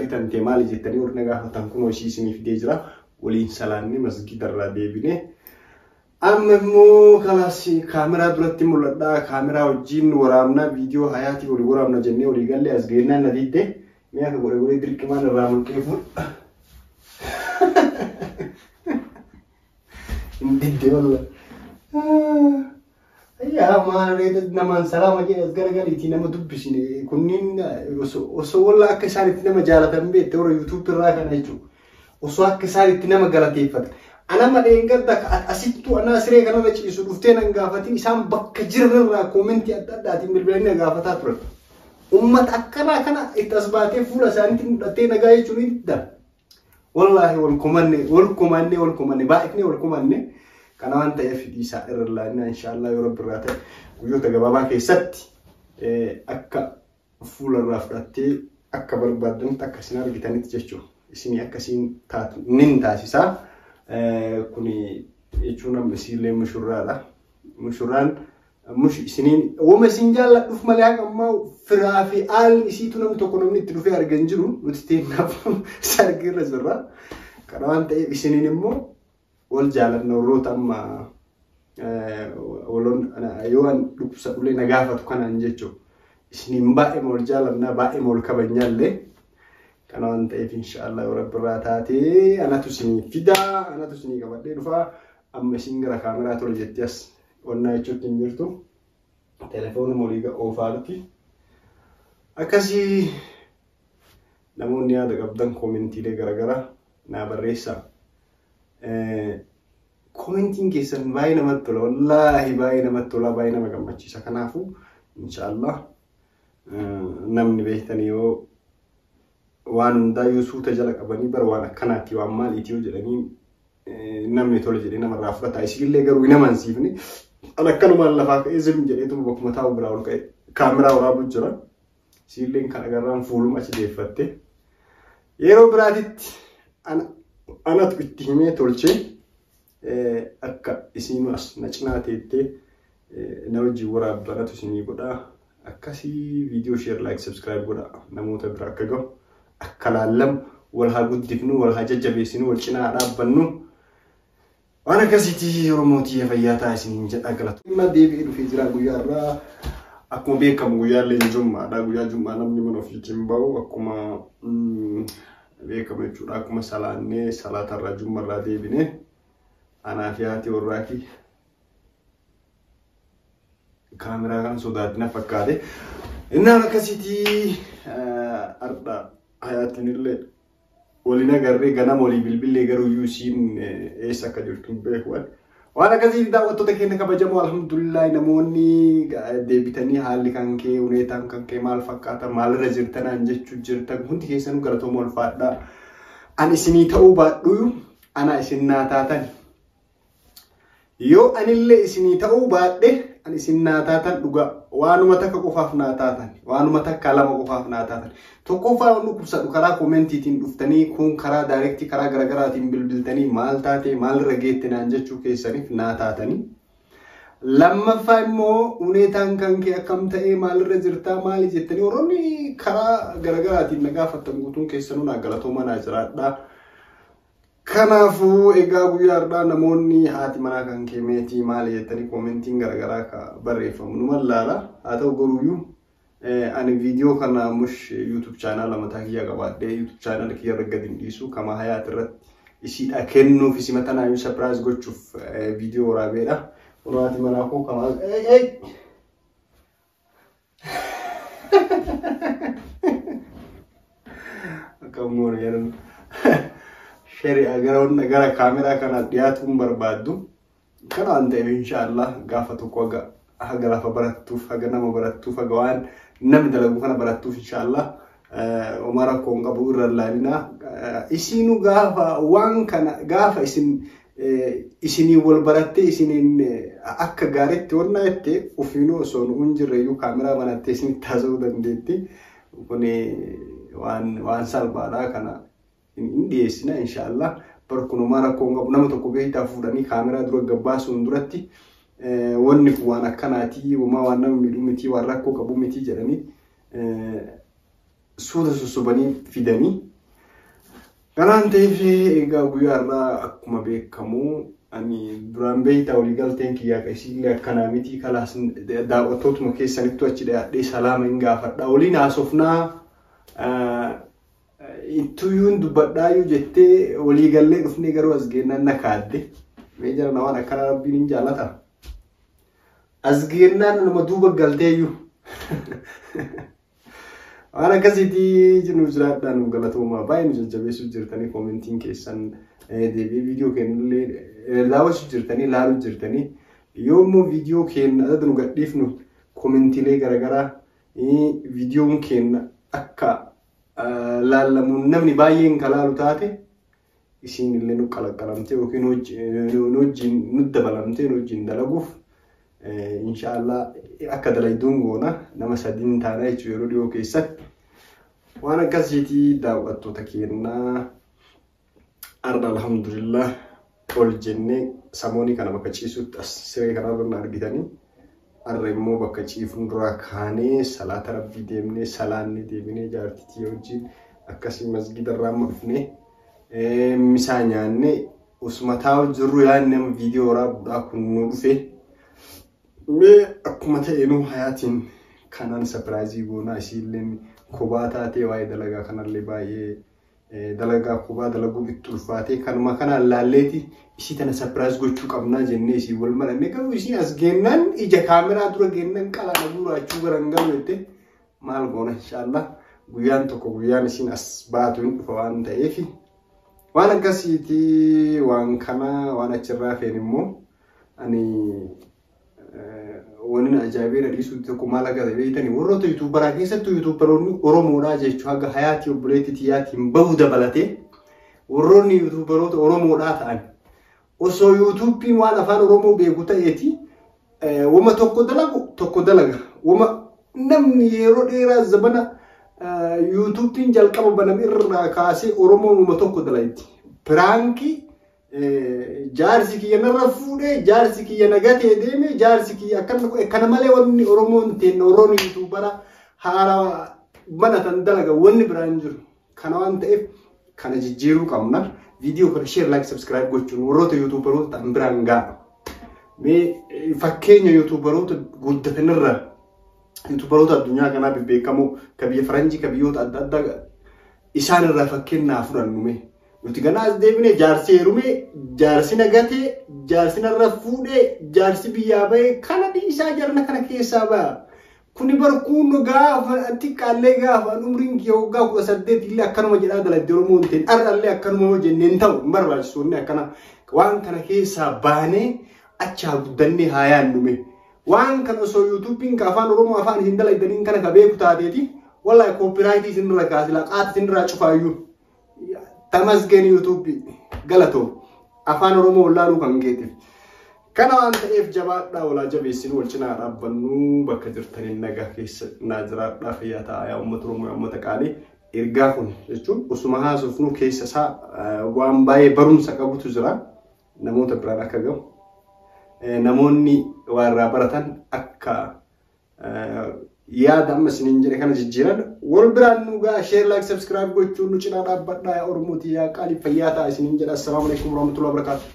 ritan temali jettanii warra gaafatan kun hojii isiniif fidee jira waliin salaanni masgidarraa deebine amma immoo kalaas kaameraa duratti mul'adha kaameraa wajjin waraabna viidiyoo hayaatii walii waraabna jennee walii gallee as geennaan na diidde mee akka godhe dirqimaan irraa mulqeefuun indidde walla ya maaree namaan salaama jedhas garagariitii nama dubbisine kunniin osoo walla akka isaanitti nama jaalatan beekte warra YouTube irraa kana jechuudha osoo akka isaanitti nama galateeffatan ana madeen gadda asittu ana siree kanarra ciisu dhuftee nan gaafatin isaan bakka jiran irraa koomentii adda addaatiin bilbilanii gaafataa turan ummata akkanaa kana itti as baatee fuula isaaniitti mudhattee nagaa jechuun idda wallahi wal kumanne baay'ifne wal kumanne kana waan ta'eef isaa irraa inshallah yoo rabbi irraa ta'e guyyoota gabaabaa keessatti akka fuula irraa fudhattee akka barbaadanitti akka isin argitanitti jechuudha isin akkasiin taatu nin taasisaa kuni jechuun amma isiillee mushurraadha mushurraan mush isiniin wama isin jaalladhuuf malee amma firaa fi aal isiitu namni tokko namni itti dhufee argan jiru nuti teennaaf sargirra jirra kana waan ta'eef isiniin immoo wal jaalanna warroota amma waloon yoon dhukkusa dhulee na gaafatu kanaan jechuudha isiniin baay'ee wal jaalanna baay'ee wal kabajnaallee kana waan ta'eef inshallah yoo rabbi irraa taatee anatu isinii fidaa anatu isinii qabadhee dhufaa amma isin gara kaameraa tole jettee as onnaa jechuutti hin jirtu telefoona moliiga oofaarti akkasii namoonni yaada qabdan koomentiilee garagaraa naa barreessaa komentiin keessan baay'ee namatti tola wallaahi baay'ee namatti tola baay'ee nama gammachiisa kanaafuu inshallah namni beektanii yoo waan hundaa yoo suuta jala qabanii bar waan akkanaatti waan maaliiti yoo jedhanii namni tola jedhee namarraa fudhata isiillee garuu hin amansiifne an akkanumaan lafaa ka'ee zim jedheetuma bakkuma taa'u biraa ol ka'e kaameraa waraabu jira isiilleen kan agarraan fuuluma achi deeffatte yeroo biraatitti anatu itti himee tolchee akka isiinu as na cinaa teettee na wajjin waraabdu anatu isinii godhaa akkasii viidiyoo share like subscribe godhaa namoota bira akka gahu akka laallamu wal haa guddifnu wal haa jajjabeessinu wal cinaa dhaabbannu waan akkasiitii oromootii fayyaa ta'a isiniin jedha galatu dhimma deebi'ee dhufee jira guyyaa irraa akkuma beekamu guyyaallee jummaadha guyyaa jummaa namni mana ofiitiin bahu akkuma beekamu jechuudha akkuma salaannee salaatarraa jummarraa deebinee anaa fi haati warraaki kaameraa kan sodaatina fakkaate innaan akkasiitii arda hayaatiin illee waliin agarree ganama walii bilbilee garuu yuusiin eessa akka jirtu beekuudhaan waan akkasii daawwattoota keenya kabajamoo alhamdulillah namoonni deebitanii haalli kan kee uneetaan kan kee maal fakkaata maalirra jirtanaan jechuu jirtan hundi keessanuu galatooma ulfaadhaa an isinii ta'uu baadhu ana isin naa taatan yoo anillee isinii ta'uu baadhe an isin naa taatan dhuga waanuma takka qofaaf naa taatan waanuma takka lama qofaaf naa taatan tokkoffaa wannu kubsadhu karaa koomentiitiin dhuftanii kun karaa daayirektii karaa garagaraatiin bilbiltanii maal taatee maalirra geette naan jechuu keessaniif naa taatanii lammaffaa immoo uneetaan kan kee akkam ta'ee maalirra jirtaa maali jettanii warroonni karaa garagaraatiin na gaafattan guutuun keessanuu naa galatooma naa jiraadhaa kanaafuu egaa guyyaa har'aa namoonni haati manaa kan kee meetii maali jettanii koomentiin garagaraa ka barreeffamu numa laala haa ta'u garuuyyuu ani viidiyoo kana mush YouTube channel mataa kiyya qabaadhee YouTube channel kiyya irra gadi dhiisu kama hayaat irratti isiidha kennuuf isi matanaayyuu surprise gochuuf viidiyoo waraabeedha haati manaa koo kama akamoon yeran sheri agaroon gara kamera kana dhiyaatuun barbaaddu kana anta inshallah gaafa tokko haga lafa barattuuf haga nama barattuuf haga waan namni dalagu kana barattuuf inshallah umara koon qabu irra laalina isinu gaafa waan kana gaafa isinii wal baratte isiniin akka gaaretti wonna itti ufiinu osoo nuun jirreeyyuu kaameraa banattee isin taasisuu dandeetti kuni waan salphaadha kana dhiyeessina inshallah barkun umara koon qabu nama tokko beektaa fuudhanii kaameraa dura gabbaasuun duratti wanni kun waan akkanaati waan nama miidhu miti waan rakkoo qabu miti jedhanii suuta susubanii fidanii kanaan ta'eef egaa guyyaarraa akkuma beekamu ani duraan beeyta walii galteen kiyyaa qeesiillee akkanaa miti kalaas daawwattootuma keessanittu achi dhiyaadhee salaama hin gaafadha waliin haasofnaa ittuyuun dubbadhaayyuu jettee walii gallee dhufnee garuu as geennaan na kaadde mee jara na waan akkana rabbiin hin jaalata as geennaan nama duuba galteeyyuu waan akkasiitii jiru jiraadhaan galatoomaa baay'ee nu jajjabeessuu jirtanii koomentiin keessan deebii viidiyoo kennullee daawwachuu jirtanii ilaaluu jirtanii yoo immoo viidiyoo kenna adda nu gadhiifnu koomentiilee garaagaraa viidiyoon kenna akka laalamuun namni baay'een kalaalu taate isin illee nu qalaqalamtee yookiin wajjin nu dabalamtee wajjin dalaguuf inshallah akka dalayduun goona nama sadiin taana jechuudha yeroo dhiyoo keessatti waan akkasiitii daawwattoota kennaa arda alhamdulillah ol jennee samoonii kana bakka ciisutti as siree kanarra argitanii arra immoo bakka ciifun duraa kaanee salaata rabbii deemnee salaanni deebinee jaartitii wajjin akkasii masgidarraa amma dhufnee misaa nyaannee usuma taa'u jirru yaadne nama viidiyoo waraabuudhaa kun nu dhufe mee akkuma ta'eenuu hayaatiin kanaan sapiraayizii goonaa isiilleen kophaa taatee waa'ee dalagaa kanallee baay'ee dalagaa kophaa dalaguu itti ulfaatee kanuma kanaan laalleeti isii tana sapiraayiz gochuu qabnaa jennee isii wal maranne garuu isiin as geennaan ija kaameraa dura geennaan qalaana guraachuu garangalu jette maal goona inshallah guyyaan tokko guyyaan isiin as baatu hin dhufa waan ta'eef waan akkasiitii waan kana waan achirraa feen immoo ani wani ajaa'ibee dhiisuu tokko maal agarre beeytanii warroota yuutuubaraa keessattuu yuutuubaroonni Oromoodhaa jechuun haga hayaatii obboleettii tiyyaatiin bahu dabalatee warroonni yuutuubaroota Oromoodhaa ta'an osoo yuutuubiin waan afaan Oromoo beeku ta'eeti wama tokko dalaga wama namni yeroo dheeraa zabana yuutuubiin jalqaba baname irraa kaasee Oromoon wama tokko dalayti piraankii jaarsi kiyya narra fuudhee jaarsi kiyya nagatee deeme jaarsi kiyya akkana malee wanni Oromoon teen Oromoon yuutuubara haara banatan dalaga wanni biraan jiru kana waan ta'eef kana jijjiiruu qabna viidiyoo kana share like subscribe gochuun warroota yuutuubaroota ta'an biraan ga'a mee fakkeenya yuutuubaroota guddatanirra yuutuubaroota addunyaa kanaa beekamoo ka biyya faranjii ka biyyoota adda addaa isaan irraa fakkeenya fudhannu mee nuti ganaas deebine jaarsi heerume jaarsi nagatee jaarsi narra fuudhee jaarsi biyyaa bahee kana dhiisaa jarna kana keessaa ba'a kuni barkuun gaafa xiqqaallee gaafa umriin kee waggaa 18 illee akkanuma jedhaa dalagdee Oromoon ta'e arrallee akkanuma hojjenneen ta'u hin barbaachisuun akkana waan kana keessaa baanee achaa guddannee haa yaannume waan kana osoo yuutuubiin afaan Oromoo afaan isin dalagdaniin kana ka beeku taateeti wallahi koopiraayitii isin irra kaasila qaata isin irraa cufaayyuu tamasgeen yuutuubii galatoo afaan Oromoo wallaaluu kan geetiif kana waan ta'eef jabaadhaa walaa jabeessin wal cinaa dhaabbannuu bakka jirtaniin nagaa keessa naa jiraadhaa fayyaa ta'aa yaa uummata Oromoo yaa uummata qaalii ergaa kun jechuun osuma haasofnuu keessa isaa waan baay'ee barumsa qabutu jira namoota biraan akka gahu namoonni warraa baratan akka yaada amma isiniin jedhe kana jijjiiran wal biraan nu gaa share like subscribe gochuun nu cinaa dhaabbadhaa yaa Oromootii yaa qaalii fayyaa ta'aa isiniin jedha. Assalaamu alaykum warahmatullahi wabarakatuh.